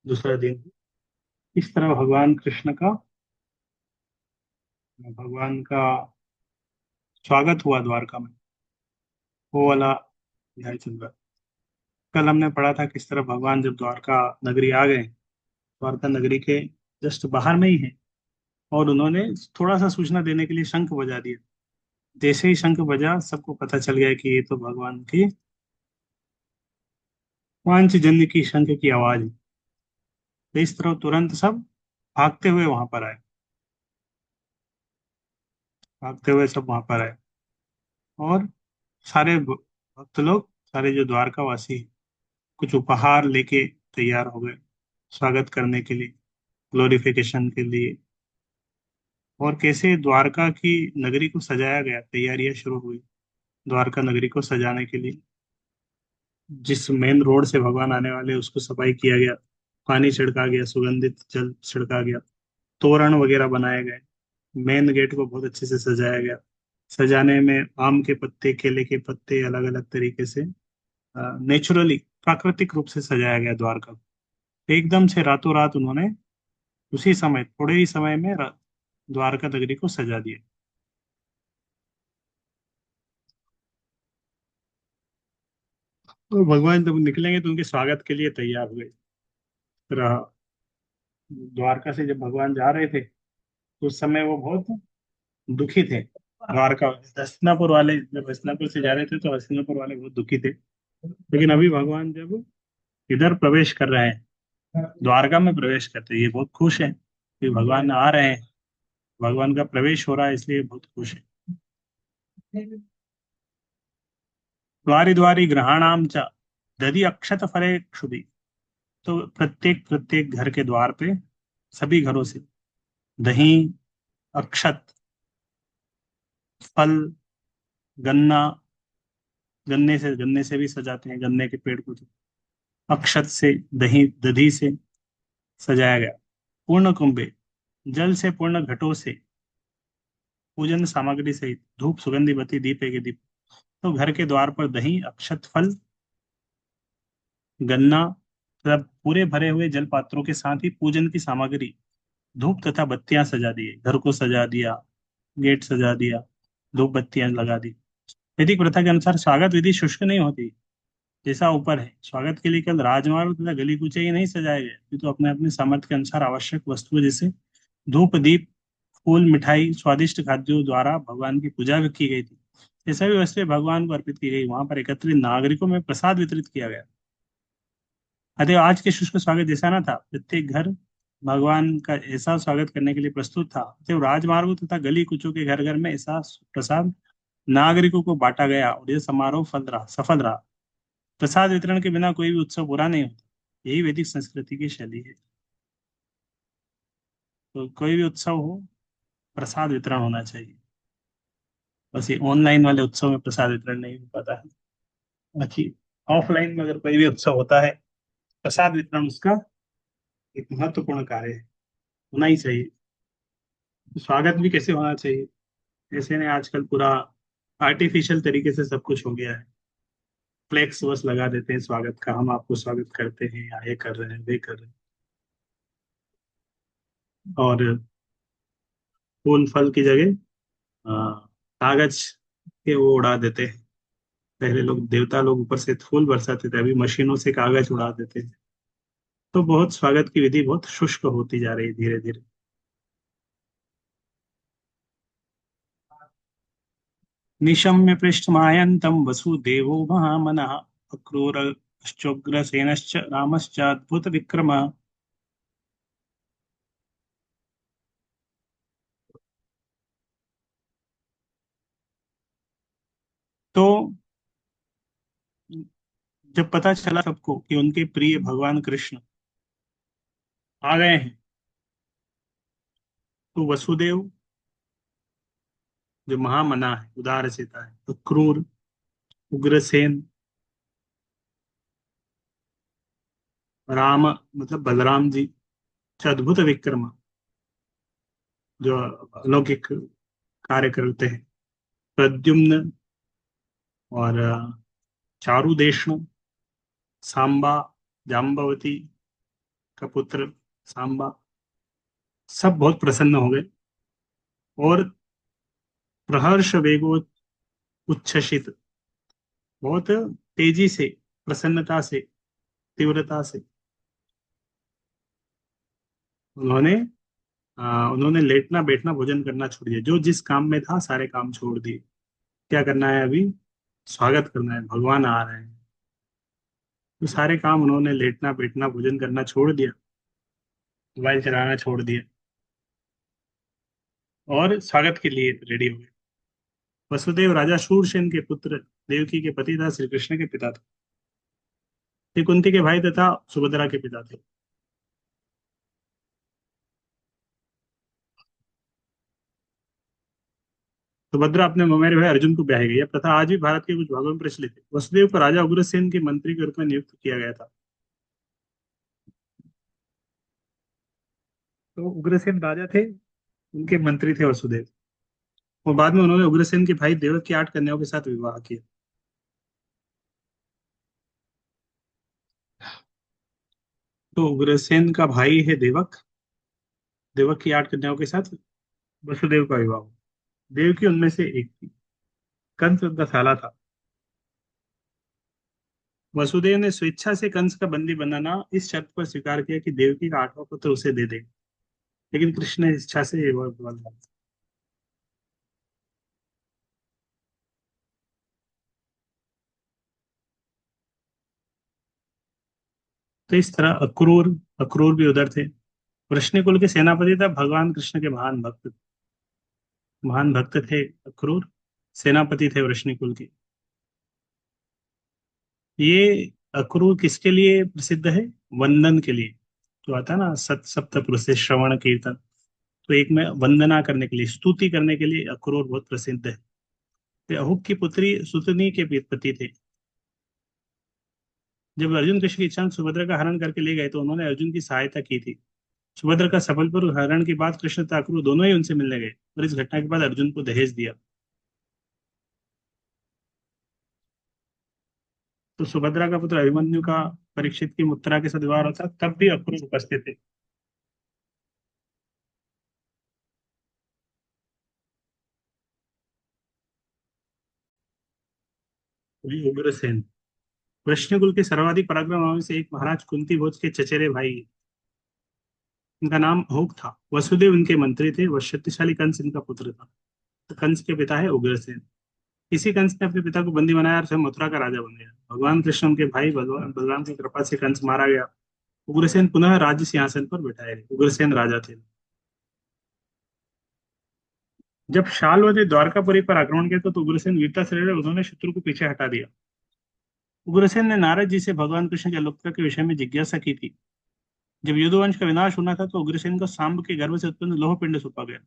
दूसरा दिन इस तरह भगवान का स्वागत हुआ द्वारका में। वो वाला अध्याय चल रहा है। कल हमने पढ़ा था किस तरह भगवान जब द्वारका नगरी आ गए, द्वारका नगरी के जस्ट बाहर में ही है, और उन्होंने थोड़ा सा सूचना देने के लिए शंख बजा दिया। जैसे ही शंख बजा सबको पता चल गया कि ये तो भगवान की पांचजन्य की शंख की आवाज है। तो इस तरह तुरंत सब भागते हुए वहां पर आए, भागते हुए सब वहां पर आए। और सारे भक्त लोग, सारे जो द्वारकावासी, कुछ उपहार लेके तैयार हो गए स्वागत करने के लिए, ग्लोरिफिकेशन के लिए। और कैसे द्वारका की नगरी को सजाया गया, तैयारियां शुरू हुई द्वारका नगरी को सजाने के लिए। जिस मेन रोड से भगवान आने वाले उसको सफाई किया गया, पानी छिड़का गया, सुगंधित जल छिड़का गया, तोरण वगैरह बनाए गए, मेन गेट को बहुत अच्छे से सजाया गया। सजाने में आम के पत्ते, केले के पत्ते, अलग अलग तरीके से नेचुरली, प्राकृतिक रूप से सजाया गया द्वारका को। एकदम से रातों रात उन्होंने उसी समय, थोड़े ही समय में द्वारका नगरी को सजा दिया। तो भगवान जब निकलेंगे तो उनके स्वागत के लिए तैयार हुए। फिर द्वारका से जब भगवान जा रहे थे तो उस समय वो बहुत दुखी थे। द्वारका, हस्तिनापुर वाले जब हस्तिनापुर से जा रहे थे तो हस्तिनापुर वाले बहुत दुखी थे। लेकिन अभी भगवान जब इधर प्रवेश कर रहे हैं, द्वारका में प्रवेश करते हैं, ये बहुत खुश है कि भगवान आ रहे हैं, भगवान का प्रवेश हो रहा है, इसलिए बहुत खुश है। द्वारि द्वारि गृहाणाम च दधि अक्षत फले क्षुधि। तो प्रत्येक प्रत्येक घर के द्वार पे, सभी घरों से दही, अक्षत, फल, गन्ना, गन्ने से भी सजाते हैं, गन्ने के पेड़ को तो अक्षत से, दही दधी से सजाया गया। पूर्ण कुंभे, जल से पूर्ण घटों से, पूजन सामग्री सहित धूप सुगंधि बत्ती दीपे के दीप। तो घर के द्वार पर दही, अक्षत, फल, गन्ना, सब पूरे भरे हुए जल पात्रों के साथ ही पूजन की सामग्री, धूप तथा बत्तियां सजा दिए, घर को सजा दिया, गेट सजा दिया, धूप बत्तियां लगा दी। वैदिक प्रथा के अनुसार स्वागत विधि शुष्क नहीं होती। जैसा ऊपर है, स्वागत के लिए केवल राजमार्ग तथा गली कूचे ही नहीं सजाए गए, ये तो अपने अपने सामर्थ्य के अनुसार आवश्यक वस्तुएं जैसे धूप, दीप, फूल, मिठाई, स्वादिष्ट खाद्यों द्वारा भगवान की पूजा भी की गई थी। ये सभी वस्तुएं भगवान को अर्पित की गई। वहां पर एकत्रित नागरिकों में प्रसाद वितरित किया गया। अतः आज के शुष्क स्वागत जैसा ना था, प्रत्येक घर भगवान का ऐसा स्वागत करने के लिए प्रस्तुत था। अतः राजमार्गों तथा गली कुचों के घर घर में ऐसा प्रसाद नागरिकों को बांटा गया, और यह समारोह सफल रहा। प्रसाद वितरण के बिना कोई भी उत्सव पूरा नहीं होता। यही वैदिक संस्कृति की शैली है। तो कोई भी उत्सव हो, प्रसाद वितरण होना चाहिए। बस ये ऑनलाइन वाले उत्सव में प्रसाद वितरण नहीं हो पाता है। बाकी ऑफलाइन में अगर कोई भी उत्सव होता है, प्रसाद वितरण उसका एक महत्वपूर्ण कार्य है, होना ही चाहिए। स्वागत भी कैसे होना चाहिए, ऐसे ने आजकल पूरा आर्टिफिशियल तरीके से सब कुछ हो गया है। फ्लेक्स बस लगा देते हैं स्वागत का, हम आपको स्वागत करते हैं, या ये कर रहे हैं, वे कर रहे हैं। और फूल फल की जगह कागज के वो उड़ा देते हैं। पहले लोग, देवता लोग ऊपर से फूल बरसाते थे, अभी मशीनों से कागज उड़ा देते हैं। तो बहुत स्वागत की विधि बहुत शुष्क होती जा रही है धीरे धीरे। निशम्य पृष्ठमायन्तं वसुदेवो महामनः अक्रूरश्चोग्रसेनश्च रामश्च अद्भुत विक्रमः। तो जब पता चला सबको कि उनके प्रिय भगवान कृष्ण आ गए हैं, तो वसुदेव जो महामना है, उदार सीता है, तो क्रूर, उग्रसेन, राम मतलब बलराम जी, अद्भुत विक्रम, जो अलौकिक कार्य करते हैं, प्रद्युम्न, और चारुदेशनु, सांबा, जाम्बवती, का पुत्र सांबा, सब बहुत प्रसन्न हो गए और प्रहर्ष वेगो उच्छ्वसित, बहुत तेजी से, प्रसन्नता से, तीव्रता से उन्होंने उन्होंने लेटना बैठना भोजन करना छोड़ दिया। जो जिस काम में था सारे काम छोड़ दिए। क्या करना है अभी? स्वागत करना है, भगवान आ रहे हैं। तो सारे काम उन्होंने लेटना बैठना भोजन करना छोड़ दिया, मोबाइल चलाना छोड़ दिया और स्वागत के लिए रेडी हो गए। वसुदेव राजा शूरसेन के पुत्र, देवकी के पति तथा श्री कृष्ण के पिता थे। ये कुंती के भाई तथा सुभद्रा के पिता थे। सुभद्रा अपने ममेरे भाई अर्जुन को ब्याह गई। यह प्रथा आज भी भारत के कुछ भागों में प्रचलित है। वसुदेव को राजा उग्रसेन के मंत्री के रूप में नियुक्त किया गया था। तो उग्रसेन राजा थे, उनके मंत्री थे वसुदेव। और बाद में उन्होंने उग्रसेन के भाई देवक की 8 कन्याओं के साथ विवाह किया। तो उग्रसेन का भाई है देवक, देवक की 8 कन्याओं के साथ वसुदेव का विवाह हुआ। देवकी उनमें से एक थी। कंस उनका साला था। वसुदेव ने स्वेच्छा से कंस का बंदी बनाना इस शर्त पर स्वीकार किया कि देवकी का 8वां पुत्र उसे दे दे, लेकिन कृष्ण ने इच्छा से वह बदला। तो इस तरह अक्रूर, अक्रूर भी उधर थे। वृष्णि कुल के सेनापति था, भगवान कृष्ण के महान भक्त थे अक्रूर। सेनापति थे वृष्णि कुल के। ये अक्रूर किसके लिए प्रसिद्ध है? वंदन के लिए। जो आता है ना, सत सप्त पुरुष श्रवण कीर्तन, तो एक में वंदना करने के लिए, स्तुति करने के लिए अक्रूर बहुत प्रसिद्ध है। ते अहुक की पुत्री सुतनी के पति थे। जब अर्जुन कृष्ण की इच्छा में सुभद्रा का हरण करके ले गए तो उन्होंने अर्जुन की सहायता की थी। सुभद्रा का सफलपूर्वक हरण के बाद कृष्ण तथा अक्रूर दोनों ही उनसे मिलने गए और इस घटना के बाद अर्जुन को दहेज दिया। तो सुभद्रा का पुत्र अभिमन्यु का परीक्षित की उत्तरा के साथ विवाह होता, तब भी अक्रूर उपस्थित थे। वही उग्रसेन। वृष्णिकुल के सर्वाधिक पराक्रमी में से एक महाराज कुंती भोज के चचेरे भाई, इनका नाम अहोक था। वसुदेव इनके मंत्री थे। वह शक्तिशाली कंस इनका पुत्र था। तो कंस के पिता है उग्रसेन। इसी कंस ने अपने पिता को बंदी बनाया और स्वयं मथुरा का राजा बन गया। भगवान कृष्ण उनके भाई भगवान बलराम की कृपा से कंस मारा गया। उग्रसेन पुनः राज्य सिंहासन पर बैठाए गए। उग्रसेन राजा थे। जब शाल्व ने द्वारकापुरी पर आक्रमण किया तो उग्रसेन वीरता से लड़े, उन्होंने शत्रु को पीछे हटा दिया। उग्रसेन ने नारद जी से भगवान कृष्ण की अलौकिकता के विषय में जिज्ञासा की थी। जब युद्धवंश का विनाश होना था तो उग्रसेन को सांब के गर्भ से उत्पन्न लोह पिंड सौंपा गया।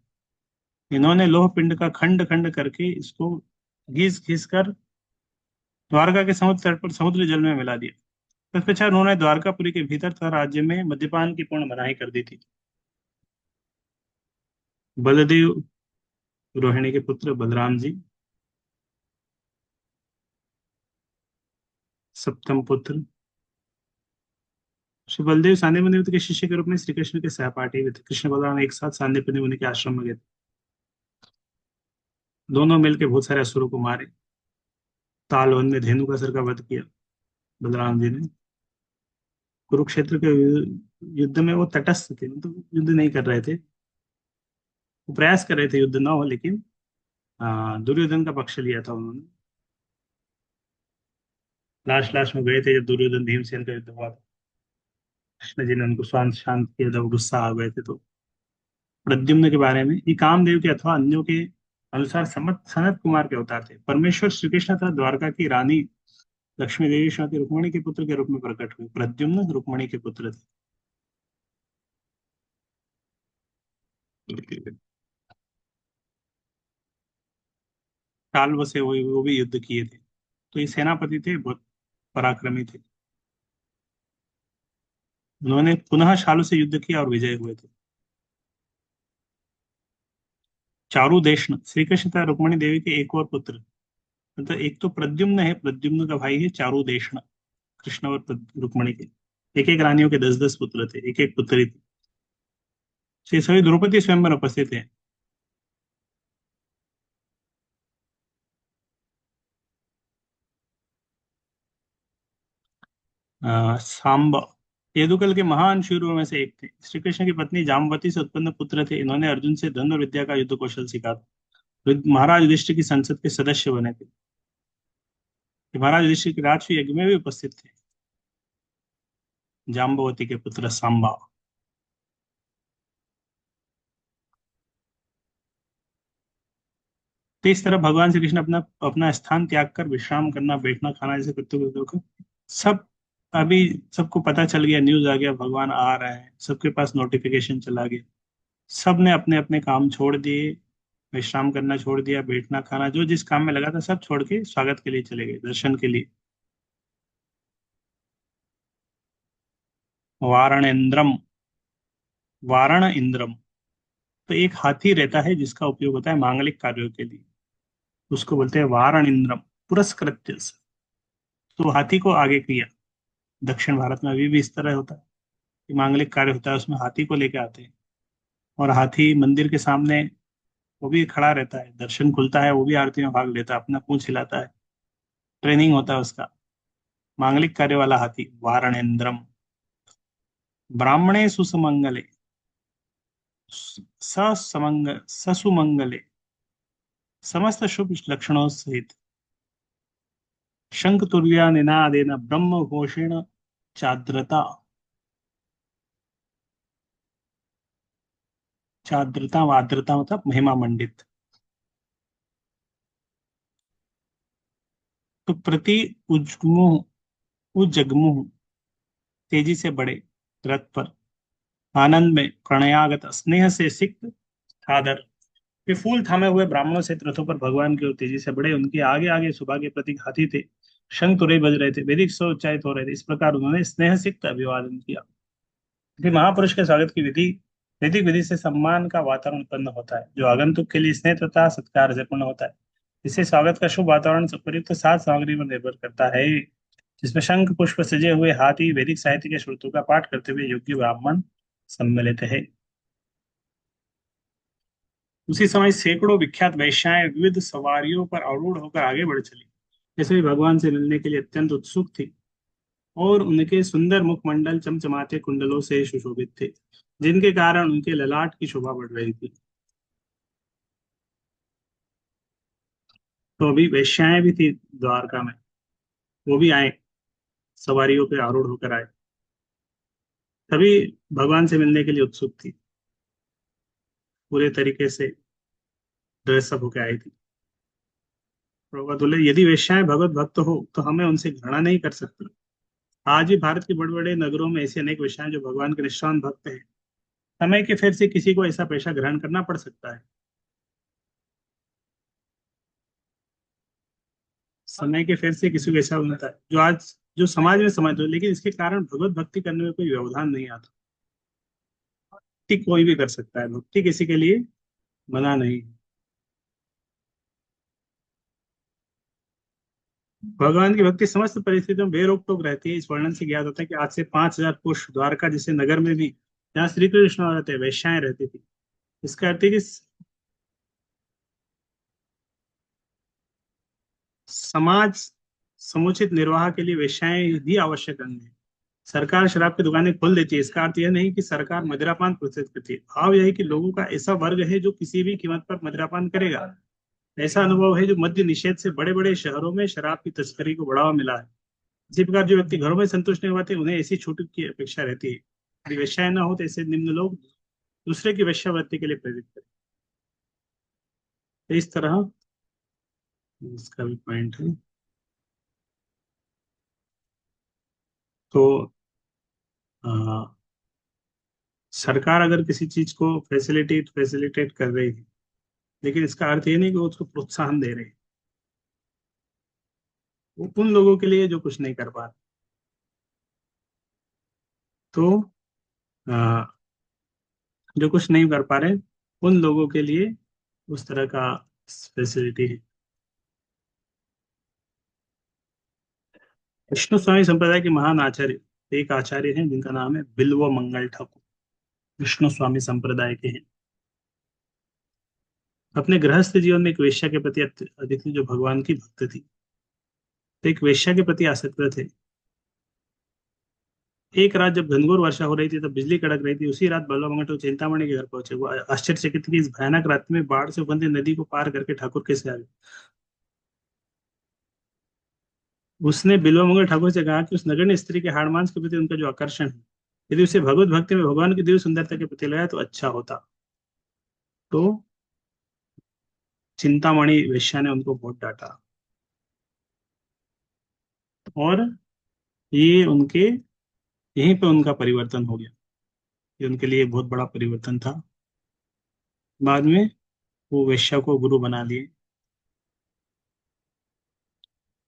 इन्होंने लोह पिंड का खंड खंड करके इसको घिस घिस कर द्वारका के समुद्र तट पर समुद्र जल में मिला दिया। तत्पश्चात उन्होंने द्वारकापुरी के भीतर तथा राज्य में मद्यपान की पूर्ण मनाही कर दी थी। बलदेव, रोहिणी के पुत्र बलराम जी, सप्तम पुत्र। श्री बलदेव सांदीपनि मुनि के शिष्य के रूप में श्री कृष्ण के सहपाठी भी थे। कृष्ण बलराम एक साथ सांदीपनि मुनि के आश्रम में गए थे। दोनों मिलकर बहुत सारे असुरों को मारे। तालवन में धेनुकासुर का वध किया बलराम जी ने। कुरुक्षेत्र के युद्ध में वो तटस्थ थे, मतलब युद्ध नहीं कर रहे थे। वो प्रयास कर रहे थे युद्ध ना हो, लेकिन दुर्योधन का पक्ष लिया था उन्होंने। लास्ट लास्ट में गए थे जब दुर्योधन भीमसेन का युद्ध हुआ था। कृष्ण जी ने उनको शांत शांत किया जब गुस्सा आ गए थे तो। प्रद्युम्न के बारे में, ये कामदेव के अथवा अन्यों के अनुसार सनत कुमार के अवतार थे। परमेश्वर श्री कृष्ण तथा द्वारका की रानी लक्ष्मी देवी श्रीमती रुक्मणी के पुत्र के रूप में प्रकट हुए। प्रद्युम्न रुक्मणी के पुत्र थे। टाल्व से वो भी युद्ध किए थे। तो ये सेनापति थे, बहुत पराक्रमी थे। उन्होंने पुनः शालू से युद्ध किया और विजय हुए थे। चारुदेशन, श्री कृष्ण तथा रुक्मणी देवी के एक और पुत्र, मतलब एक तो प्रद्युम्न है, प्रद्युम्न का भाई है चारुदेशन, कृष्ण और रुक्मणी के। एक एक रानियों के 10-10 पुत्र थे, एक एक पुत्री थी। ये सभी द्रौपदी स्वयंवर उपस्थित है। सांब यदुकुल के महान शूरों में से एक थे। श्री कृष्ण की पत्नी जामवती से उत्पन्न पुत्र थे। इन्होंने अर्जुन से धनुर्विद्या और विद्या का युद्ध कौशल सीखा था। महाराज युधिष्ठिर की संसद के सदस्य बने थे। ये महाराज युधिष्ठिर के राजसूय यज्ञ में भी उपस्थित थे। जाम्बवती के पुत्र सांबा। तो इस तरह भगवान श्री कृष्ण अपना अपना स्थान त्याग कर विश्राम करना, बैठना, खाना जैसे कृत्यों को देखो सब। अभी सबको पता चल गया, न्यूज आ गया भगवान आ रहे हैं, सबके पास नोटिफिकेशन चला गया। सब ने अपने अपने काम छोड़ दिए, विश्राम करना छोड़ दिया, बैठना खाना जो जिस काम में लगा था सब छोड़ के स्वागत के लिए चले गए, दर्शन के लिए। वारणेन्द्रम, वारण इंद्रम। तो एक हाथी रहता है जिसका उपयोग होता है मांगलिक कार्यों के लिए, उसको बोलते हैं वारण इंद्रम। पुरस्कृत्य से। तो हाथी को आगे किया। दक्षिण भारत में अभी भी इस तरह होता है कि मांगलिक कार्य होता है उसमें हाथी को लेके आते हैं। और हाथी मंदिर के सामने वो भी खड़ा रहता है, दर्शन खुलता है, वो भी आरती में भाग लेता है, अपना पूंछ हिलाता है, ट्रेनिंग होता है उसका। मांगलिक कार्य वाला हाथी वारणेन्द्रम। ब्राह्मणे सुसमंगले, ससुमंगले, समस्त शुभ लक्षणों सहित, शंख तुर्या निनादेन ब्रह्म घोषेण चाद्रता। चाद्रता वाद्रता मतलब महिमा मंडित। तो प्रति उजमुह, उजगमुह, तेजी से बढ़े रथ पर, आनंद में प्रणयागत स्नेह से सिक्त सादर। वे फूल थामे हुए ब्राह्मणों से रथों पर भगवान की ओर तेजी से बढ़े। उनके आगे आगे सुबह के प्रतीक हाथी थे। शंख तुरई बज रहे थे, वैदिक स्वर उच्चारित हो रहे थे। इस प्रकार उन्होंने स्नेह सिक्त अभिवादन किया। फिर महापुरुष के स्वागत की विधि, वैदिक विधि से सम्मान का वातावरण उत्पन्न होता है, जो आगंतुक के लिए स्नेह तथा सत्कार से पूर्ण होता है। इससे स्वागत का शुभ वातावरण उपयुक्त साज सामग्री पर निर्भर करता है, जिसमें शंख पुष्प सजे हुए हाथी वैदिक साहित्य के श्रुतों का पाठ करते हुए योग्य ब्राह्मण सम्मिलित है। उसी समय सैकड़ों विख्यात वैश्याएं विविध सवारियों पर आरूढ़ होकर आगे बढ़ चली। जैसे भी भगवान से मिलने के लिए अत्यंत उत्सुक थी, और उनके सुंदर मुखमंडल चमचमाते कुंडलों से सुशोभित थे, जिनके कारण उनके ललाट की शोभा बढ़ रही थी। तो अभी वैश्याएं भी थी द्वारका में, वो भी आए, सवारियों पे आरूढ़ होकर आए। तभी भगवान से मिलने के लिए उत्सुक थी, पूरे तरीके से ड्रेसअप होकर आई थी। प्रभुपाद बोले, यदि वेश्याएं भगवत भक्त हो तो हमें उनसे घृणा नहीं कर सकते। आज भी भारत के बड़े बड़े नगरों में ऐसी अनेक वेश्याएं जो भगवान के निष्ठावान भक्त हैं। समय के फेर से किसी को ऐसा पेशा ग्रहण करना पड़ सकता है। समय के फेर से किसी को ऐसा होता है जो आज जो समाज में समझ दो, लेकिन इसके कारण भगवत भक्ति करने में कोई व्यवधान नहीं आता। भक्ति कोई भी कर सकता है, भक्ति किसी के लिए मना नहीं। भगवान की भक्ति समस्त परिस्थितियों में बेरोक टोक रहती है। इस वर्णन से ज्ञात होता है कि आज से 5,000 पुरुष द्वारका जैसे नगर में भी, जहाँ श्री कृष्ण रहते वैश्याएं रहती थी। इसका अर्थ है कि समाज समुचित निर्वाह के लिए वेश्याएं भी आवश्यक अंग है। सरकार शराब की दुकानें खोल देती है, इसका अर्थ यह नहीं कि सरकार मदिरापान प्रोत्साहित करती है। भाव यह है कि लोगों का ऐसा वर्ग है जो किसी भी कीमत पर मदिरापान करेगा। ऐसा अनुभव है जो मद्य निषेध से बड़े बड़े शहरों में शराब की तस्करी को बढ़ावा मिला है। इसी प्रकार जो व्यक्ति घरों में संतुष्ट नहीं होते, उन्हें ऐसी छूट की अपेक्षा रहती है। यदि वेश्याएं न हो तो ऐसे निम्न लोग दूसरे की वेश्यावृत्ति के लिए प्रेरित करें। तो इस तरह इसका भी पॉइंट है। तो अ, सरकार अगर किसी चीज को फैसिलिटेट कर रही है, लेकिन इसका अर्थ ये नहीं कि वो उसको प्रोत्साहन दे रहे हैं। वो उन लोगों के लिए जो कुछ नहीं कर पा रहे। तो अ, जो कुछ नहीं कर पा रहे, उन लोगों के लिए उस तरह का फैसिलिटी है। विष्णु स्वामी संप्रदाय के महान आचार्य एक आचार्य हैं जिनका नाम है बिल्व मंगल ठाकुर, विष्णु स्वामी संप्रदाय के हैं। अपने गृहस्थ जीवन में एक वेश्या के प्रति अधिक थी, जो भगवान की भक्त थी। तो एक वेश्या के प्रति आसक्त थे। एक रात जब घनघोर वर्षा हो रही थी, तब बिजली कड़क रही थी। उसी रात बल्लभ मंगल ठाकुर चिंतामणि के घर पहुंचे। वो आश्चर्यचकित थे कि इस भयानक रात्रि में बाढ़ से उफनती नदी को पार करके ठाकुर कैसे आ गए। उसने बिल्व मंगल ठाकुर से कहा कि उस नगण्य स्त्री के हाड़ मांस के प्रति उनका जो आकर्षण है, यदि उसे भगवत भक्ति में भगवान की दिव्य सुंदरता के प्रति लगाया तो अच्छा होता। तो चिंतामणि वेश्या ने उनको बहुत डांटा, और ये उनके यहीं पे उनका परिवर्तन हो गया। ये उनके लिए बहुत बड़ा परिवर्तन था। बाद में वो वेश्या को गुरु बना लिए,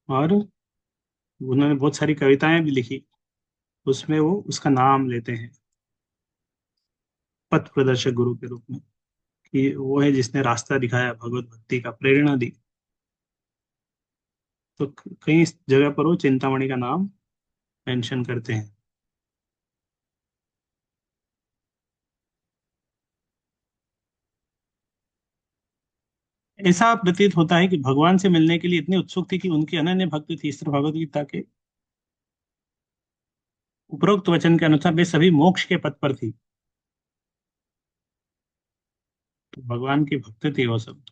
और उन्होंने बहुत सारी कविताएं भी लिखी। उसमें वो उसका नाम लेते हैं पथ प्रदर्शक गुरु के रूप में, कि वो है जिसने रास्ता दिखाया, भगवत भक्ति का प्रेरणा दी। तो कई जगह पर वो चिंतामणि का नाम मेंशन करते हैं। ऐसा प्रतीत होता है कि भगवान से मिलने के लिए इतनी उत्सुक थी कि उनकी अनन्य भक्ति थी। इस तरह भगवत गीता के उपरोक्त वचन के अनुसार वे सभी मोक्ष के पथ पर थी। तो भगवान की भक्त थी वो सब।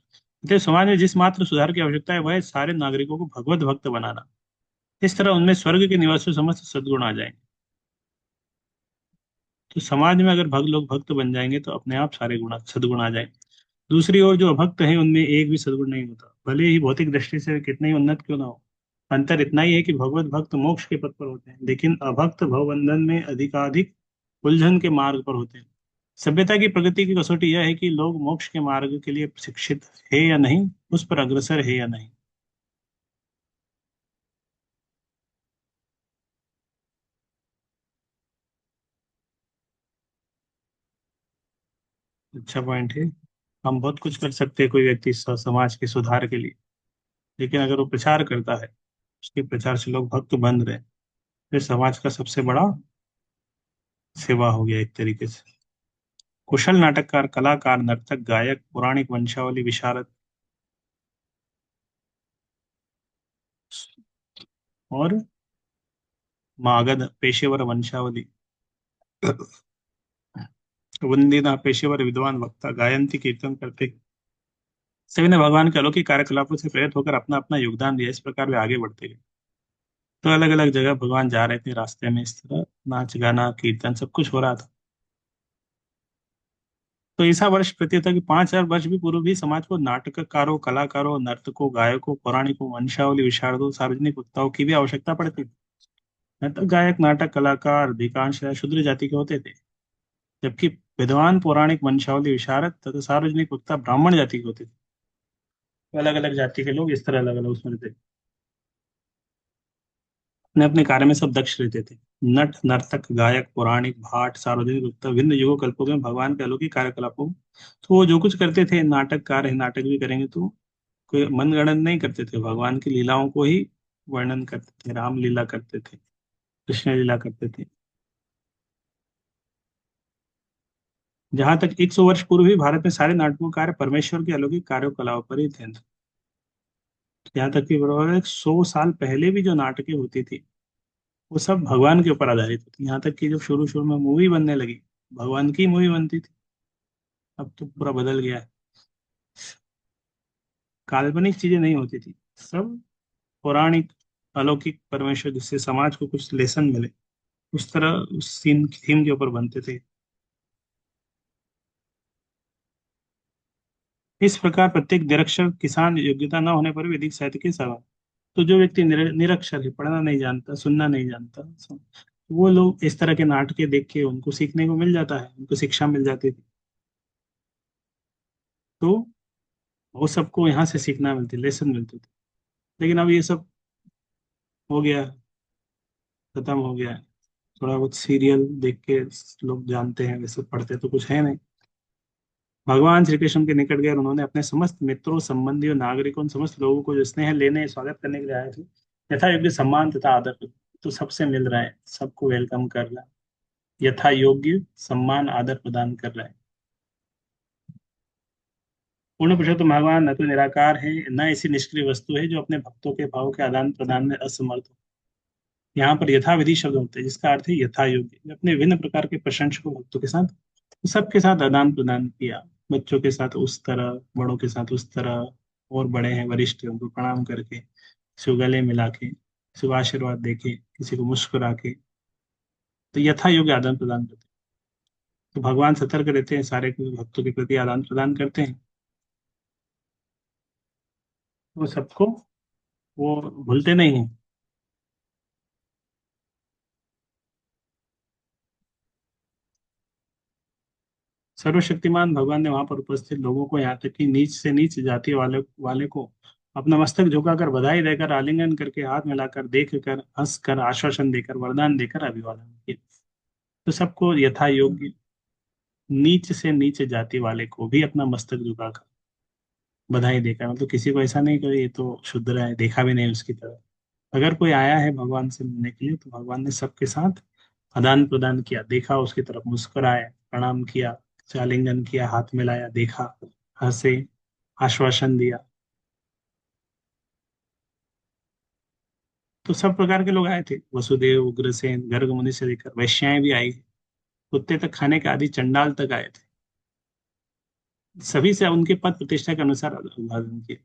तो समाज में जिस मात्र सुधार की आवश्यकता है वह है सारे नागरिकों को भगवत भक्त बनाना। इस तरह उनमें स्वर्ग के निवासियों समस्त सद्गुण आ जाएंगे। तो समाज में अगर लोग भक्त बन जाएंगे तो अपने आप सारे गुण सद्गुण आ जाएंगे। दूसरी ओर जो अभक्त है उनमें एक भी सद्गुण नहीं होता, भले ही भौतिक दृष्टि से वे कितने ही उन्नत क्यों ना हो। अंतर इतना ही है कि भगवत भक्त मोक्ष के पथ पर होते हैं, लेकिन अभक्त भवबंधन में अधिकाधिक उलझन के मार्ग पर होते हैं। सभ्यता की प्रगति की कसौटी यह है कि लोग मोक्ष के मार्ग के लिए शिक्षित है या नहीं, उस पर अग्रसर है या नहीं। अच्छा पॉइंट है। हम बहुत कुछ कर सकते हैं कोई व्यक्ति समाज के सुधार के लिए, लेकिन अगर वो प्रचार करता है, उसके प्रचार से लोग भक्त बन रहे हैं, फिर समाज का सबसे बड़ा सेवा हो गया एक तरीके से। कुशल नाटककार, कलाकार, नर्तक, गायक, पौराणिक वंशावली विशारद और मागध पेशेवर वंशावली वंदिना पेशेवर विद्वान वक्ता गायंती कीर्तन करते, सभी ने भगवान के अलौकिक कार्यकलापों से प्रेरित होकर अपना अपना योगदान दिया। इस प्रकार वे आगे बढ़ते गए। तो अलग अलग जगह भगवान जा रहे थे, रास्ते में इस तरह नाच गाना कीर्तन सब कुछ हो रहा था। तो ऐसा वर्ष प्रतीत था कि 5,000 वर्ष भी पूर्व भी समाज को नाटककारों, कलाकारों, नर्तकों, गायकों, पौराणिकों, वंशावली विशारदों, सार्वजनिक वक्ताओं की भी आवश्यकता पड़ती थी। नर्तक, गायक, नाटक कलाकार अधिकांश शूद्र जाति के होते थे, जबकि विद्वान, पौराणिक, वंशावली विशारद तथा सार्वजनिक वक्ता ब्राह्मण जाति के होते थे। अलग अलग जाति के लोग इस तरह अलग अलग उसमें रहते, अपने अपने कार्य में सब दक्ष रहते थे। नट, नर्तक, गायक, पौराणिक, भाट, सार्वजनिक वक्ता विभिन्न युगों कल्पों में भगवान के अलौकिक कार्यकलापों, तो वो जो कुछ करते थे, नाटककार है नाटक भी करेंगे, तो कोई मनगणन नहीं करते थे, भगवान की लीलाओं को ही वर्णन करते थे। राम लीला करते थे, कृष्ण लीला करते थे। जहां तक 100 वर्ष पूर्व भी भारत में सारे नाटकों का कार्य परमेश्वर के अलौकिक कार्यकलापों पर ही थे। यहाँ तक कि बराबर 100 साल पहले भी जो नाटकें होती थी, वो सब भगवान के ऊपर आधारित होती। यहाँ तक कि जब शुरू शुरू में मूवी बनने लगी, भगवान की मूवी बनती थी। अब तो पूरा बदल गया है, काल्पनिक चीजें नहीं होती थी, सब पौराणिक अलौकिक परमेश्वर, जिससे समाज को कुछ लेसन मिले, उस तरह उस सीन थीम के ऊपर बनते थे। इस प्रकार प्रत्येक निरक्षर किसान योग्यता न होने पर भी अधिक साहित्य के सवाल। तो जो व्यक्ति निरक्षर है, पढ़ना नहीं जानता, सुनना नहीं जानता, वो लोग इस तरह के नाटक देख के उनको सीखने को मिल जाता है, उनको शिक्षा मिल जाती थी। तो वो सबको यहाँ से सीखना मिलती, लेसन मिलते थे। लेकिन अब ये सब हो गया, खत्म हो गया है। थोड़ा बहुत सीरियल देख के लोग जानते हैं, वैसे पढ़ते तो कुछ है नहीं। भगवान श्री कृष्ण के निकट गए और उन्होंने अपने समस्त मित्रों, संबंधियों, नागरिकों, समस्त लोगों को जो स्नेह लेने स्वागत करने के लिए आए थे, यथा योग्य सम्मान तथा आदर किया। तो सबसे मिल रहा है, सबको वेलकम कर रहा है, यथा योग्य सम्मान आदर प्रदान कर रहा है। पूर्ण पुरुषोत्तम भगवान न तो निराकार है, न ऐसी निष्क्रिय वस्तु है जो अपने भक्तों के भाव के आदान प्रदान में असमर्थ हो। यहाँ पर यथाविधि शब्द होते हैं, जिसका अर्थ है यथा योग्य। अपने विभिन्न प्रकार के प्रशंसकों भक्तों के साथ, सबके साथ आदान प्रदान किया। बच्चों के साथ उस तरह, बड़ों के साथ उस तरह, और बड़े हैं वरिष्ठ हैं, उनको प्रणाम करके, किसी को गले मिला के, किसी को आशीर्वाद देके, किसी को मुस्कुरा के, तो यथा योग्य आदान प्रदान करते हैं। तो भगवान सतर्क रहते हैं, सारे भक्तों के प्रति आदान प्रदान करते हैं, वो सबको, वो भूलते नहीं है। सर्वशक्तिमान भगवान ने वहां पर उपस्थित लोगों को, यहाँ तक कि नीच से नीच जाति वाले वाले को अपना मस्तक झुकाकर, बधाई देकर, आलिंगन करके, हाथ मिलाकर, देख कर, हंस कर, आश्वासन देकर, वरदान देकर अभिवादन किया। तो सबको यथा योग्य, नीच से नीच जाति वाले को भी अपना मस्तक झुकाकर, बधाई देकर, मतलब किसी को ऐसा नहीं कि ये तो शुद्र है, देखा भी नहीं उसकी तरफ। अगर कोई आया है भगवान से मिलने के लिए, तो भगवान ने सबके साथ आदान प्रदान किया, देखा उसकी तरफ, मुस्कुराए, प्रणाम किया, आलिंगन किया, हाथ मिलाया, देखा, हंसे, आश्वासन दिया। तो सब प्रकार के लोग आए थे, वसुदेव, उग्रसेन, गर्ग मुनि से लेकर वैश्याएं भी आई, कुत्ते तक खाने के आदि चंडाल तक आए थे। सभी से उनके पद प्रतिष्ठा के अनुसार अभिवादन किया।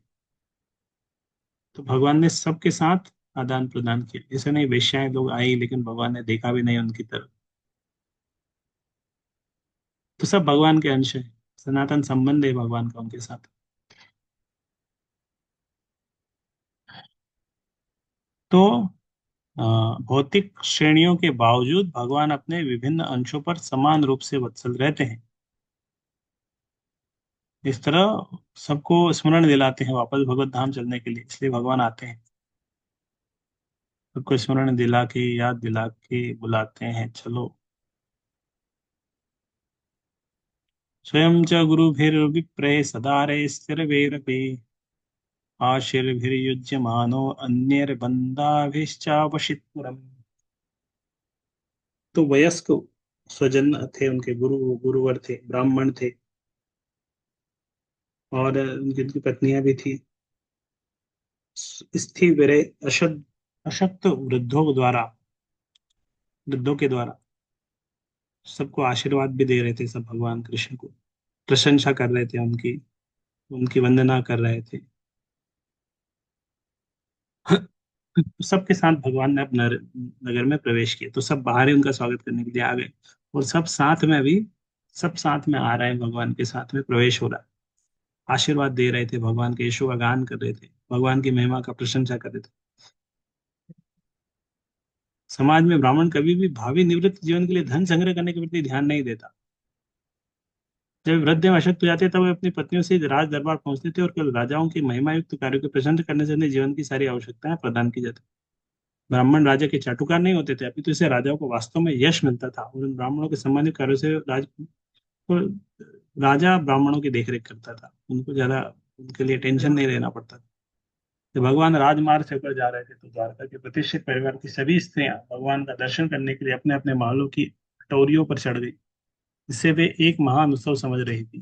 तो भगवान ने सबके साथ आदान प्रदान किया। ऐसा नहीं वैश्याएं लोग आई लेकिन भगवान ने देखा भी नहीं उनकी तरफ। तो सब भगवान के अंश है, सनातन संबंध है भगवान का उनके साथ। तो अ, भौतिक श्रेणियों के बावजूद भगवान अपने विभिन्न अंशों पर समान रूप से वत्सल रहते हैं। इस तरह सबको स्मरण दिलाते हैं वापस भगवत धाम चलने के लिए, इसलिए भगवान आते हैं, सबको स्मरण दिला के, याद दिला के बुलाते हैं, चलो। स्वयं च गुरुभिर्विप्रये सदारे स्थिरवेरपि आशीर्भिर्युज्यमानो अन्यैर्बन्धाभिश्चावशित्पुरम्। तो वयस्क स्वजन थे उनके, गुरुवर थे, ब्राह्मण थे, और उनकी उनकी पत्नियां भी थी। स्थिर विरय अशक्त वृद्धों के द्वारा सबको आशीर्वाद भी दे रहे थे, सब भगवान कृष्ण को प्रशंसा कर रहे थे, उनकी उनकी वंदना कर रहे थे। सबके साथ भगवान ने अपने नगर में प्रवेश किया, तो सब बाहर ही उनका स्वागत करने के लिए आ गए। और सब साथ में अभी, सब साथ में आ रहे हैं, भगवान के साथ में प्रवेश हो रहा है, आशीर्वाद दे रहे थे, भगवान के यशो का गान कर रहे थे, भगवान की महिमा का प्रशंसा कर रहे थे। समाज में ब्राह्मण कभी भी भावी निवृत्त जीवन के लिए धन संग्रह करने के प्रति ध्यान नहीं देता। जब वृद्ध एवं अशक्त हो जाते तब वे अपनी पत्नियों से राज दरबार पहुंचते थे, और केवल राजाओं की महिमा युक्त कार्यों की प्रशंसा करने से उन्हें जीवन की सारी आवश्यकताएं प्रदान की जाती। ब्राह्मण राजा के चाटुकार नहीं होते थे, अभी तो इससे राजाओं को वास्तव में यश मिलता था, और उन ब्राह्मणों के संबंधित कार्यों से को राजा ब्राह्मणों की देखरेख करता था, उनको ज्यादा उनके लिए टेंशन नहीं लेना पड़ता था। जब भगवान राजमार्ग से होकर जा रहे थे, तो द्वारका के प्रतिष्ठित परिवार की सभी स्त्रियां भगवान का दर्शन करने के लिए अपने अपने महलों की टोरियों पर चढ़ गई, जिससे वे एक महान उत्सव समझ रही थी।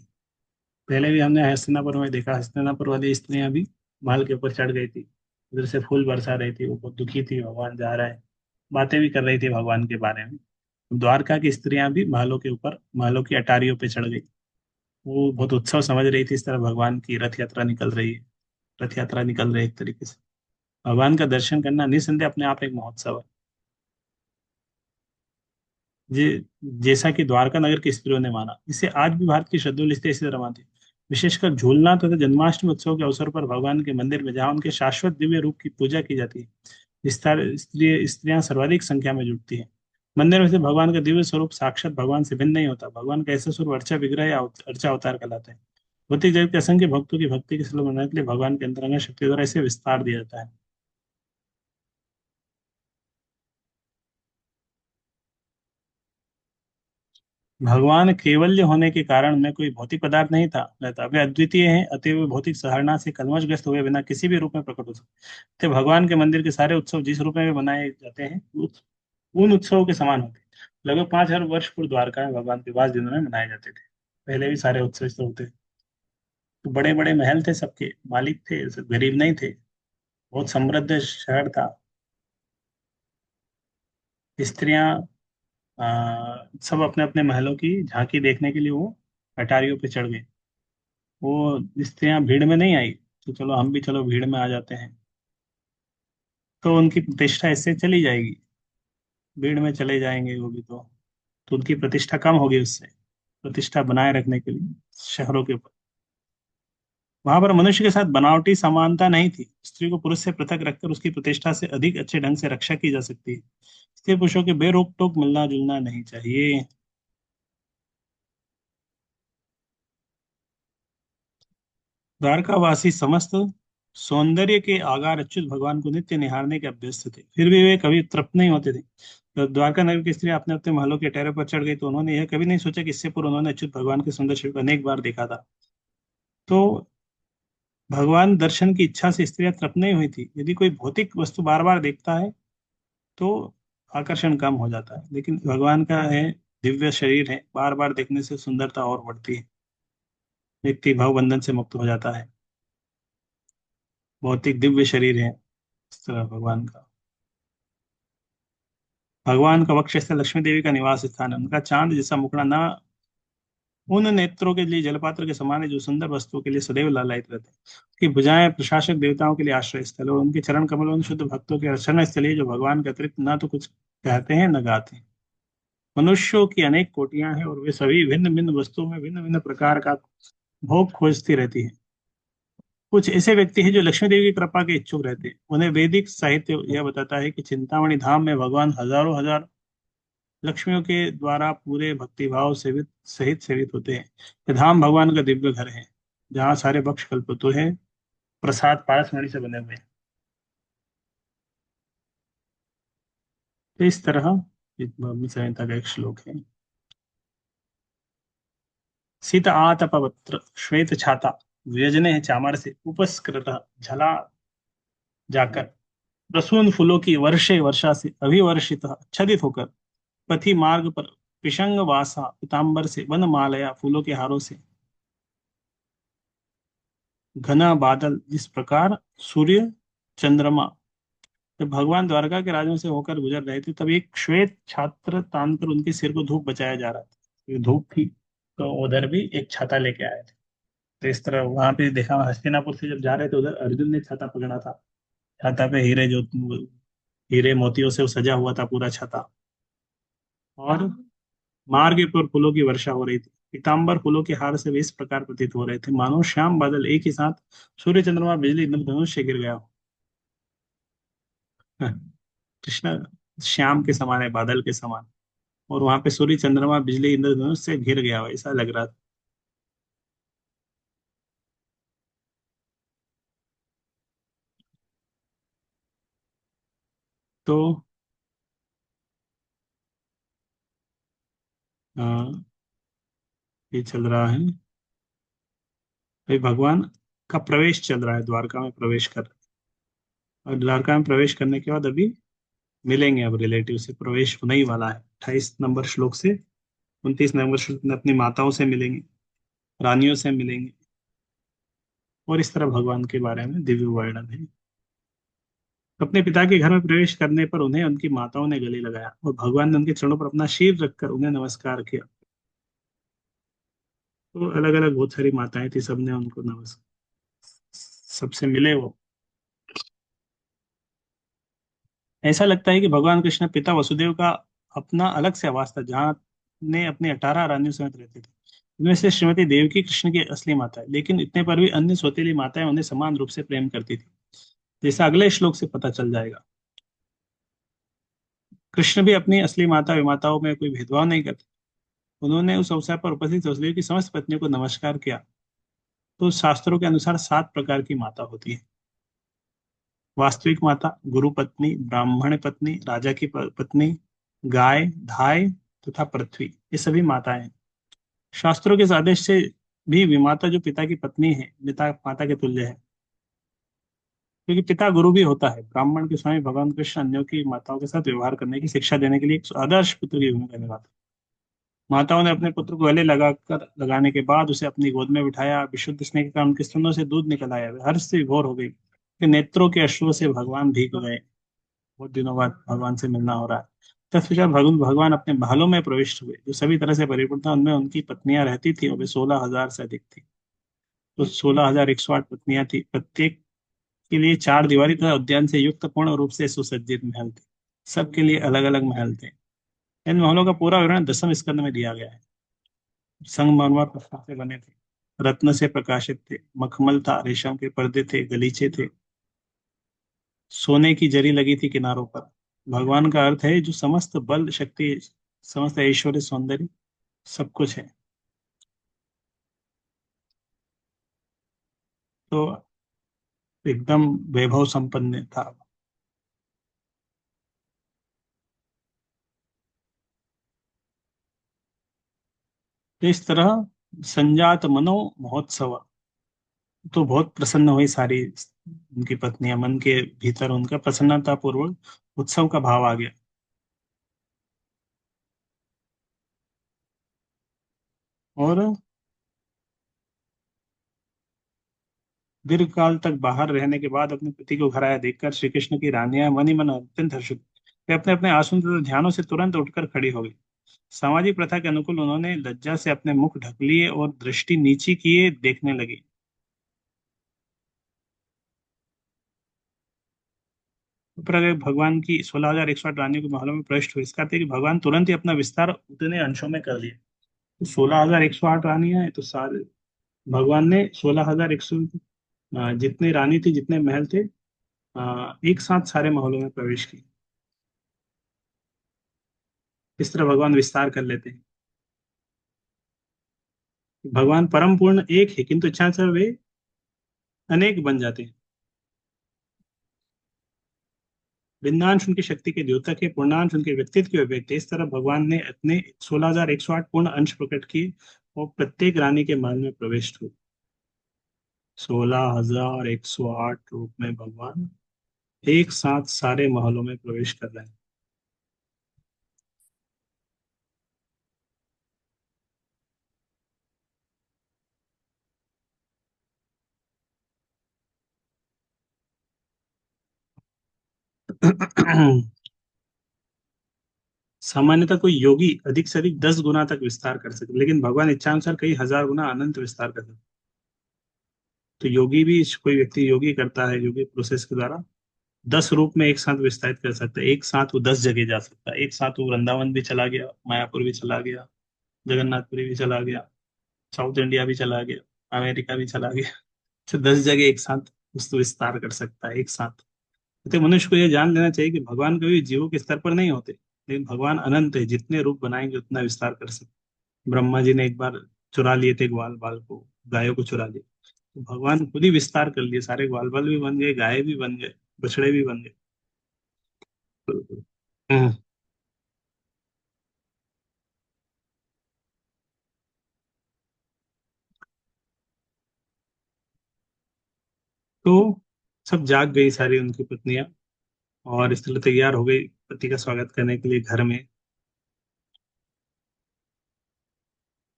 पहले भी हमने हस्तिनापुर में देखा, हस्तिनापुर वाली स्त्रियां भी महल के ऊपर चढ़ गई थी, उधर से फूल बरसा रही थी, वो बहुत दुखी थी, भगवान जा रहा है, बातें भी कर रही थी भगवान के बारे में। द्वारका की स्त्रियां भी महलों के ऊपर, महलों की अटारियों पे चढ़ गई, वो बहुत उत्सव समझ रही थी, इस तरह भगवान की रथ यात्रा निकल रही है, रथ यात्रा निकल रही है एक तरीके से। भगवान का दर्शन करना निस्संदेह अपने आप एक महोत्सव है। जे जैसा कि द्वारका नगर की स्त्रियों ने माना, इसे आज भी भारत की श्रद्धालु स्त्रियां इसी तरह मानती है। विशेषकर झूलना तथा जन्माष्टमी उत्सव के अवसर पर भगवान के मंदिर में, जहाँ उनके शाश्वत दिव्य रूप की पूजा की जाती है, विस्तार स्त्रियां सर्वाधिक संख्या में जुटती हैं। मंदिर में से भगवान का दिव्य स्वरूप साक्षात भगवान से भिन्न नहीं होता। भगवान का ऐसा स्वरूप अर्चा विग्रह या अर्चा अवतार कहलाता है। भौतिक जगत के असंख्य भक्तों की भक्ति के सुलभ बनाने के लिए भगवान के अंतरंग शक्ति द्वारा इसे विस्तार दिया जाता है। भगवान कैवल्य होने के कारण में कोई भौतिक पदार्थ नहीं था रहता, वे अद्वितीय हैं, अतएव वे भौतिक सहारना से कलमशग्रस्त हुए बिना किसी भी रूप में प्रकट हो सकते। तो भगवान के मंदिर के सारे उत्सव जिस रूप में मनाए जाते हैं उन उत्सवों के समान होते हैं। लगभग 5,000 वर्ष पूर्व द्वारका में भगवान के 5 दिनों में मनाए जाते थे। पहले भी सारे उत्सव इस तरह होते थे। तो बड़े बड़े महल थे, सबके मालिक थे, सब गरीब नहीं थे। बहुत समृद्ध शहर था। स्त्रियां सब अपने अपने महलों की झांकी देखने के लिए वो अटारियों पे चढ़ गए। वो स्त्रियां भीड़ में नहीं आई, तो चलो हम भी चलो भीड़ में आ जाते हैं। तो उनकी प्रतिष्ठा इससे चली जाएगी, भीड़ में चले जाएंगे वो भी तो उनकी प्रतिष्ठा कम होगी उससे। प्रतिष्ठा बनाए रखने के लिए शहरों के ऊपर, वहां पर मनुष्य के साथ बनावटी समानता नहीं थी। स्त्री को पुरुष से पृथक रखकर उसकी प्रतिष्ठा से अधिक अच्छे ढंग से रक्षा की जा सकती है। स्त्री पुरुषों के बेरोक टोक मिलना जुलना नहीं चाहिए। द्वारकावासी समस्त सौंदर्य के आगार अच्युत भगवान को नित्य निहारने के अभ्यस्त थे, फिर भी वे कभी तृप्त नहीं होते थे। तो द्वारका नगर की स्त्री अपने अपने महलों के टेरे पर चढ़ गई, तो उन्होंने यह कभी नहीं सोचा कि इससे पूर्व उन्होंने अच्युत भगवान के सुंदर शिव को अनेक बार देखा था। तो भगवान दर्शन की इच्छा से स्त्रियां तृप्त नहीं हुई थी। यदि कोई भौतिक वस्तु बार बार देखता है तो आकर्षण कम हो जाता है, लेकिन भगवान का है दिव्य शरीर है, बार बार देखने से सुंदरता और बढ़ती है। व्यक्ति भाव बंधन से मुक्त हो जाता है। भौतिक दिव्य शरीर है इस तरह भगवान का। भगवान का वक्षस्थल लक्ष्मी देवी का निवास स्थान है। उनका चांद जैसा मुखड़ा न उन नेत्रों के लिए जलपात्र के समान है जो सुंदर वस्तुओं के लिए सदैव लालायित रहते हैं। उसकी भुजाएं प्रशासक देवताओं के लिए आश्रय स्थल, और उनके चरण कमल उन शुद्ध भक्तों के अर्चना स्थल है जो भगवान के अतिरिक्त न तो कुछ कहते हैं न गाते हैं। मनुष्यों की अनेक कोटियां हैं और वे सभी भिन्न भिन्न वस्तुओं में भिन्न भिन्न प्रकार का भोग खोजती रहती है। कुछ ऐसे व्यक्ति हैं जो लक्ष्मी देवी की कृपा के इच्छुक रहते हैं। उन्हें वैदिक साहित्य यह बताता है कि चिंतामणि धाम में भगवान हजारों हजार लक्ष्मियों के द्वारा पूरे भक्तिभाव सेवित सहित सेवित होते हैं। ये धाम भगवान का दिव्य घर है, जहाँ सारे भक्त कल्पतरु है, प्रसाद पारसमणि से बने हुए हैं। तो इस तरह इस ब्रह्म संहिता का एक श्लोक है। सीता आतपवत्र श्वेत छाता व्यजने चामर से उपस्कृत झला जाकर प्रसून फूलों की वर्षे वर्षा से अभिवर्षित छदित होकर पथि मार्ग पर पिशंग वासा पीताम्बर से वन मालया फूलों के हारों से घना बादल जिस प्रकार सूर्य चंद्रमा, जब भगवान द्वारका के राज्यों से होकर गुजर रहे थे तब एक श्वेत छात्र तान कर उनके सिर को धूप बचाया जा रहा था। ये धूप थी, तो उधर भी एक छाता लेके आए थे। तो इस तरह वहां पे देखा, हस्तिनापुर से जब जा रहे थे उधर अर्जुन ने छाता पकड़ा था। छाता पे हीरे मोतियों से वो सजा हुआ था पूरा छाता। और मार्ग पर फूलों की वर्षा हो रही थी। पीताम्बर फूलों के हार से वे इस प्रकार प्रतीत हो रहे थे मानो श्याम बादल एक ही साथ सूर्य चंद्रमा बिजली इंद्रधनुष से गिर गया हो। कृष्ण श्याम के समान है, बादल के समान। और वहां पे सूर्य चंद्रमा बिजली इंद्रधनुष से घिर गया हो ऐसा लग रहा था। तो अ, ये चल रहा है भाई, भगवान का प्रवेश चल रहा है, द्वारका में प्रवेश कर रहे हैं। और द्वारका में प्रवेश करने के बाद अभी मिलेंगे, अब रिलेटिव से प्रवेश होने ही वाला है। 28 नंबर श्लोक से 29 नंबर श्लोक में अपनी माताओं से मिलेंगे, रानियों से मिलेंगे। और इस तरह भगवान के बारे में दिव्य वर्णन है। अपने पिता के घर में प्रवेश करने पर उन्हें उनकी माताओं ने गले लगाया और भगवान ने उनके चरणों पर अपना शीर रखकर उन्हें नमस्कार किया। तो अलग अलग बहुत सारी माताएं थी, सबने उनको नमस्कार, सबसे मिले वो। ऐसा लगता है कि भगवान कृष्ण पिता वसुदेव का अपना अलग से आवास था, जहाँ ने अपनी 18 रानियों समेत रहते थे। इनमें से श्रीमती देवकी कृष्ण की असली माता है, लेकिन इतने पर भी अन्य सौतेली माताएं उन्हें समान रूप से प्रेम करती थी, जैसा अगले श्लोक से पता चल जाएगा। कृष्ण भी अपनी असली माता विमाताओं में कोई भेदभाव नहीं करते। उन्होंने उस अवसर पर उपस्थित वसुदेव की समस्त पत्नियों को नमस्कार किया। तो शास्त्रों के अनुसार 7 प्रकार की माता होती है। वास्तविक माता, गुरु पत्नी, ब्राह्मण पत्नी, राजा की पत्नी, गाय, धाय, तथा पृथ्वी, ये सभी माताएं हैं। शास्त्रों के आदेश से भी विमाता जो पिता की पत्नी है, पिता माता के तुल्य है, क्योंकि पिता गुरु भी होता है। ब्राह्मण के स्वामी भगवान कृष्ण अन्यों की माताओं के साथ व्यवहार करने की शिक्षा देने के लिए एक आदर्श पुत्र की भूमिका निभाते हैं। माताओं ने अपने पुत्र को गले लगाने के बाद उसे अपनी गोद में बिठाया। विशुद्ध स्नेह के कारण उनके स्तनों से दूध निकल आया। वे हर्ष से विभोर हो गई कि नेत्रों के अश्रुओं से भगवान भीग गए। बहुत दिनों बाद भगवान से मिलना हो रहा है। तत्पश्चात भगवान अपने महलों में प्रविष्ट हुए, जो सभी तरह से परिपूर्ण था। उनमें उनकी पत्नियां रहती थी और वे 16,000 से अधिक थी। तो 16,108 पत्नियां थी, प्रत्येक के लिए चार दीवारी तथा उद्यान से युक्त पूर्ण रूप से सुसज्जित महल थे। सबके लिए अलग अलग महल थे। इन महलों का पूरा विवरण 10वें स्कंद में दिया गया है। संगमरमर पत्थर से बने थे, रत्न से प्रकाशित थे, मखमल था, रेशम के पर्दे थे, गलीचे थे, सोने की जरी लगी थी किनारों पर। भगवान का अर्थ है जो समस्त बल शक्ति, समस्त ऐश्वर्य सौंदर्य सब कुछ है। तो एकदम वैभव संपन्न था। तो इस तरह संजात मनो महोत्सव, तो बहुत प्रसन्न हुई सारी उनकी पत्नियां। मन के भीतर उनका प्रसन्नता पूर्वक उत्सव का भाव आ गया। और दीर्घ काल तक बाहर रहने के बाद अपने पति को घर आया देखकर श्री कृष्ण की रानियां मन ही मन अत्यंत हर्षित। वे अपने अपने आसन तथा ध्यानों से तुरंत उठकर खड़ी हो गई। सामाजिक प्रथा के अनुकूल उन्होंने लज्जा से अपने मुख ढक लिए और दृष्टि नीची किए देखने लगी। ऊपर भगवान की 16,108 रानियों के महलों में प्रविष्ट हुई, इसका अर्थ है कि भगवान तुरंत ही अपना विस्तार उतने अंशों में कर दिया। तो 16,108 रानियां हैं, तो सारे भगवान ने 16,100 जितनी रानी थी, जितने महल थे, एक साथ सारे महलों में प्रवेश किए। इस तरह भगवान विस्तार कर लेते हैं। भगवान परम पूर्ण एक है, किंतु इच्छा से वे अनेक बन जाते हैं। भिन्नांश उनकी शक्ति के द्योतक है, पूर्णांश उनके व्यक्तित्व के अभिव्यक्ति है। इस तरह भगवान ने अपने 16,108 पूर्ण अंश प्रकट किए और प्रत्येक रानी के महल में प्रविष्ट हुए। 16,108 रूप में भगवान एक साथ सारे महलों में प्रवेश कर रहे हैं। सामान्यतः कोई योगी अधिक से अधिक 10 गुना तक विस्तार कर सकते, लेकिन भगवान इच्छानुसार कई हजार गुना अनंत विस्तार कर सकते। तो योगी भी, कोई व्यक्ति योगी करता है, योगी प्रोसेस के द्वारा 10 रूप में एक साथ विस्तारित कर सकता है। एक साथ वो 10 जगह जा सकता है। एक साथ वो वृंदावन भी चला गया, मायापुर भी चला गया, जगन्नाथपुरी भी चला गया, साउथ इंडिया भी चला गया, अमेरिका भी चला गया। तो 10 जगह एक साथ वस्तु विस्तार कर सकता है एक साथ। तो मनुष्य को यह जान लेना चाहिए कि भगवान कभी जीवों के स्तर पर नहीं होते, लेकिन भगवान अनंत है, जितने रूप बनाएंगे उतना विस्तार कर सकते। ब्रह्मा जी ने एक बार चुरा लिए थे ग्वाल बाल को, गायों को चुरा लिया, तो भगवान खुद ही विस्तार कर लिए, सारे ग्वाल बाल भी बन गए, गाय भी बन गए, बछड़े भी बन गए। हम्म, तो सब जाग गई सारी उनकी पत्नियां, और इस तरह तैयार हो गई पति का स्वागत करने के लिए घर में।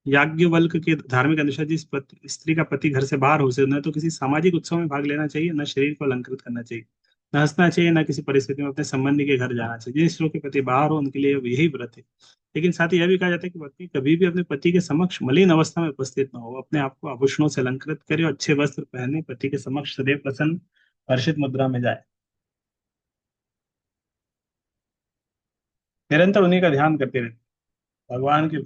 याज्ञवल्क्य के धार्मिक अनुसार जिस स्त्री का पति घर से बाहर हो, उसे न तो किसी सामाजिक उत्सव में भाग लेना चाहिए, न शरीर को अलंकृत करना चाहिए, न हंसना चाहिए, न किसी परिस्थिति में अपने संबंधी के घर जाना चाहिए। जिन स्त्रियों के पति बाहर हो उनके लिए यही व्रत है। लेकिन साथ ही यह भी कहा जाता है कि पत्नी कभी भी अपने पति के समक्ष मलिन अवस्था में उपस्थित न हो। वो अपने आप को आभूषणों से अलंकृत करे और अच्छे वस्त्र पहने पति के समक्ष सदैव प्रसन्न हर्षित मुद्रा में जाए। निरंतर उन्हीं का ध्यान करते रहे। भगवान के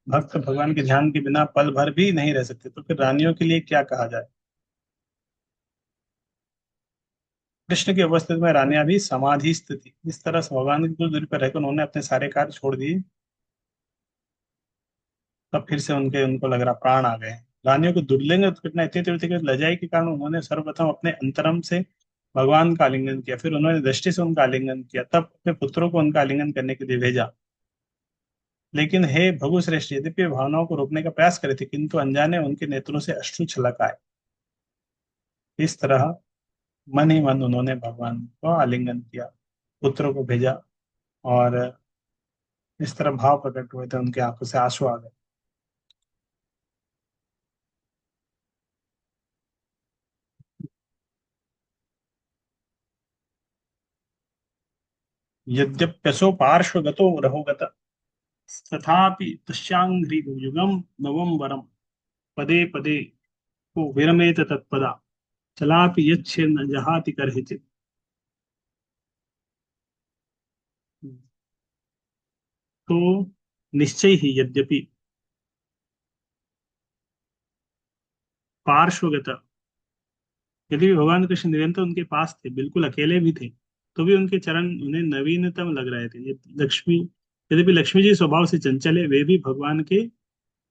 भक्त भगवान के ध्यान के बिना पल भर भी नहीं रह सकते, तो फिर रानियों के लिए क्या कहा जाए। कृष्ण की उपस्थिति में रानियां भी समाधिस्थ थी। इस तरह से भगवान की कुछ दूरी पर रहकर उन्होंने अपने सारे कार्य छोड़ दिए। तब फिर से उनको लग रहा प्राण आ गए। रानियों को दुर्लिंग घटना इतनी तीव्र थी कि लजाई के कारण उन्होंने सर्वप्रथम अपने अंतरम से भगवान का आलिंगन किया, फिर उन्होंने दृष्टि से उनका आलिंगन किया, तब अपने पुत्रों को उनका आलिंगन करने के लिए भेजा। लेकिन हे भगु श्रेष्ठ, यद्यपि वे भावनाओं को रोकने का प्रयास करे थे, किंतु अनजाने उनके नेत्रों से अश्रु छलक आए। इस तरह मन ही मन उन्होंने भगवान को आलिंगन किया, पुत्र को भेजा, और इस तरह भाव प्रकट हुए थे, उनके आंखों से आंसू आ गए। यद्यप्यसो पार्श्वगतो रहोगत, तथापि तस्यांघ्रियुगम नवम वरम, पदे पदे को विरमेत तत्पदा, चलापि यच्छिन्न जहाति करहिचित्। तो निश्चय ही, यद्यपि पार्श्वगत, यदि भी भगवान कृष्ण निरंतर उनके पास थे, बिल्कुल अकेले भी थे, तो भी उनके चरण उन्हें नवीनतम लग रहे थे। ये लक्ष्मी, यद्यपि लक्ष्मी जी स्वभाव से चंचल है, वे भी भगवान के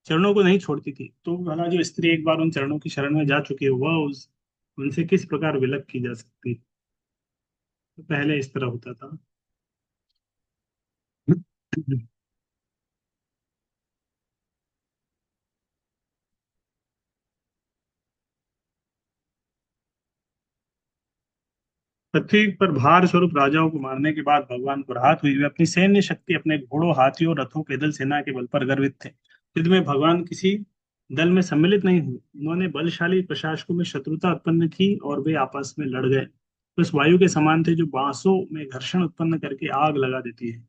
चरणों को नहीं छोड़ती थी। तो भला जो स्त्री एक बार उन चरणों की शरण में जा चुकी है, वह उस उनसे किस प्रकार विलक की जा सकती है। तो पहले इस तरह होता था। पृथ्वी पर भार स्वरूप राजाओं को मारने के बाद भगवान को राहत हुई। वे अपनी सैन्य शक्ति, अपने घोड़ों, हाथियों, रथों, पैदल सेना के बल पर गर्वित थे। युद्ध में भगवान किसी दल में सम्मिलित नहीं हुए। उन्होंने बलशाली प्रशासकों में शत्रुता उत्पन्न की और वे आपस में लड़ गए। तो उस वायु के समान थे जो बांसों में घर्षण उत्पन्न करके आग लगा देती है।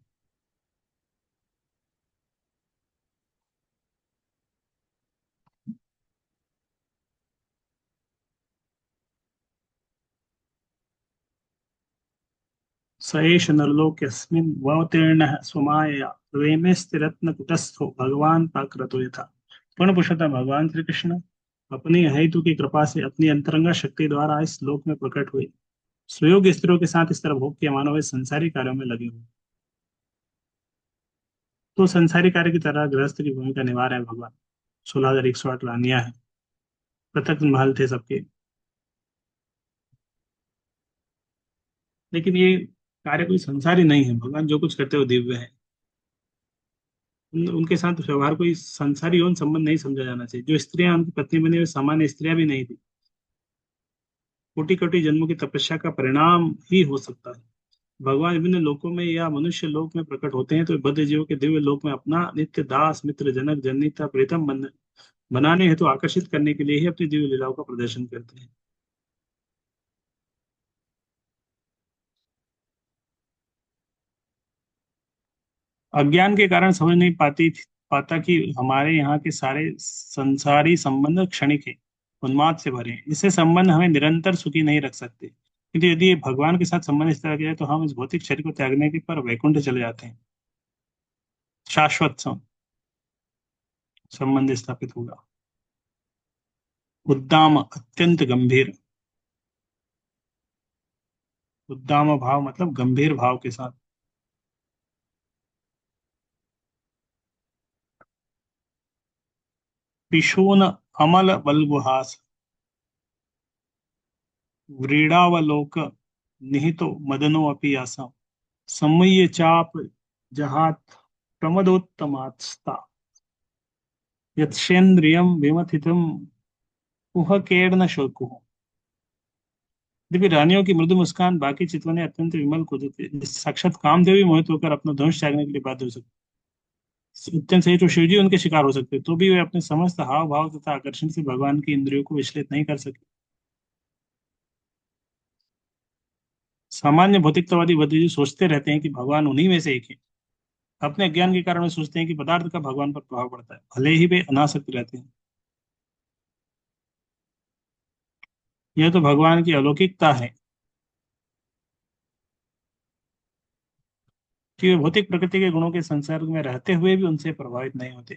स एष नरलोकस्मिन् ववतीर्णः स्वमायया प्रेमे स्थिरत्नकुटस्थो भगवान पाक्रतो यथा। पूर्ण पुरुषोत्तम भगवान श्री कृष्ण अपनी हेतु की कृपा से अपनी अंतरंगा शक्ति द्वारा इस लोक में प्रकट हुए। सुयोग्य स्त्रियों के साथ इस तरह भोग किया मानो वे संसारी कार्यों में लगे हुए। तो संसारी कार्य की तरह गृहस्थ की भूमिका निभा रहे हैं भगवान। 16,108 रानियां हैं, पृथक महल थे सबके। लेकिन ये कार्य कोई संसारी नहीं है, भगवान जो कुछ करते हो दिव्य है। उनके साथ व्यवहार कोई संसारी यौन संबंध नहीं समझा जाना चाहिए। जो स्त्रियां उनकी पत्नी बनी, वे सामान्य स्त्रियां भी नहीं थी। कोटि कोटि जन्मों की तपस्या का परिणाम ही हो सकता है। भगवान विभिन्न लोकों में या मनुष्य लोक में प्रकट होते हैं, तो वे बद्ध जीवों के दिव्य लोक में अपना नित्य दास, मित्र, जनक, जननीता, प्रीतम बनाने हेतु आकर्षित करने के लिए ही अपनी दिव्य लीलाओं का प्रदर्शन करते हैं। अज्ञान के कारण समझ नहीं पाता कि हमारे यहाँ के सारे संसारी संबंध क्षणिक है, उन्माद से भरे हैं। इससे संबंध हमें निरंतर सुखी नहीं रख सकते, किंतु यदि ये भगवान के साथ संबंध इस तरह के है, तो हम इस भौतिक शरीर को त्यागने के पर वैकुंठ चले जाते हैं। शाश्वत संबंध स्थापित होगा। उद्दाम अत्यंत गंभीर, उद्दाम भाव मतलब गंभीर भाव के साथ। पिशून अमल बलगुहास, व्रीड़ावलोक निहितो मदनो अपि आसा, सम्मय्य चाप जहात प्रमदोत्तमास्ता, यत्सेन्द्रियं विमथितं कुहकेन शोकुः। देखिए, रानियों की मृदु मुस्कान, बाकी चितवने अत्यंत विमल को देते, साक्षात कामदेव मोहित होकर अपना धनुष त्यागने के लिए बाध्य हो सकते। अत्यंत सही तो शिव जी उनके शिकार हो सकते, तो भी वे अपने समस्त हाव भाव तथा आकर्षण से भगवान की इंद्रियों को विचलित नहीं कर सकते। सामान्य भौतिकतावादी बुद्धिजीवी सोचते रहते हैं कि भगवान उन्हीं में से एक है। अपने ज्ञान के कारण वे सोचते हैं कि पदार्थ का भगवान पर प्रभाव पड़ता है, भले ही वे अनासक्त रहते हैं। यह तो भगवान की अलौकिकता है कि वे भौतिक प्रकृति के गुणों के संसर्ग में रहते हुए भी उनसे प्रभावित नहीं होते।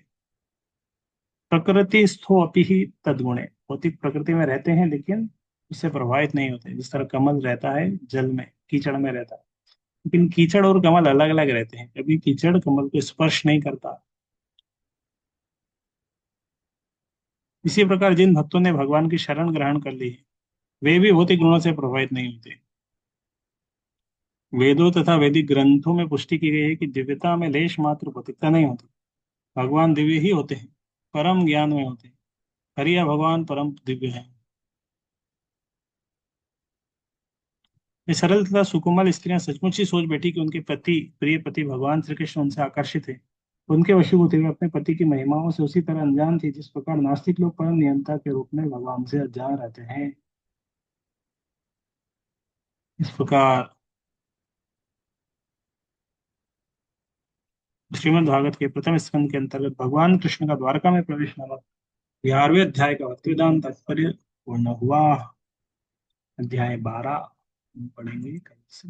प्रकृति स्थो अपि ही तद्गुणे, भौतिक प्रकृति में रहते हैं लेकिन उससे प्रभावित नहीं होते। जिस तरह कमल रहता है जल में, कीचड़ में रहता है, लेकिन कीचड़ और कमल अलग अलग रहते हैं, कभी कीचड़ कमल को स्पर्श नहीं करता। इसी प्रकार जिन भक्तों ने भगवान की शरण ग्रहण कर ली है, वे भी भौतिक गुणों से प्रभावित नहीं होते। वेदों तथा वैदिक ग्रंथों में पुष्टि की गई है कि दिव्यता में लेश मात्र भौतिकता नहीं होती। भगवान दिव्य ही होते हैं, परम ज्ञान में होते हैं। हरिया भगवान परम दिव्य है। ये सरल तथा सुकोमल स्त्रियां सचमुच ही सोच बैठी कि उनके पति, प्रिय पति भगवान श्री कृष्ण उनसे आकर्षित है। उनके वशीभूत हुए अपने पति की महिमाओं से उसी तरह अनजान थी जिस प्रकार नास्तिक लोग परम नियंता के रूप में भगवान से अनजान रहते हैं। इस प्रकार श्रीमद् भागवत के प्रथम स्कंद के अंतर्गत भगवान कृष्ण का द्वारका में प्रवेश नामक 11वें अध्याय का भक्तिवेदांत तात्पर्य पूर्ण हुआ। अध्याय 12 हम पढ़ेंगे कल से।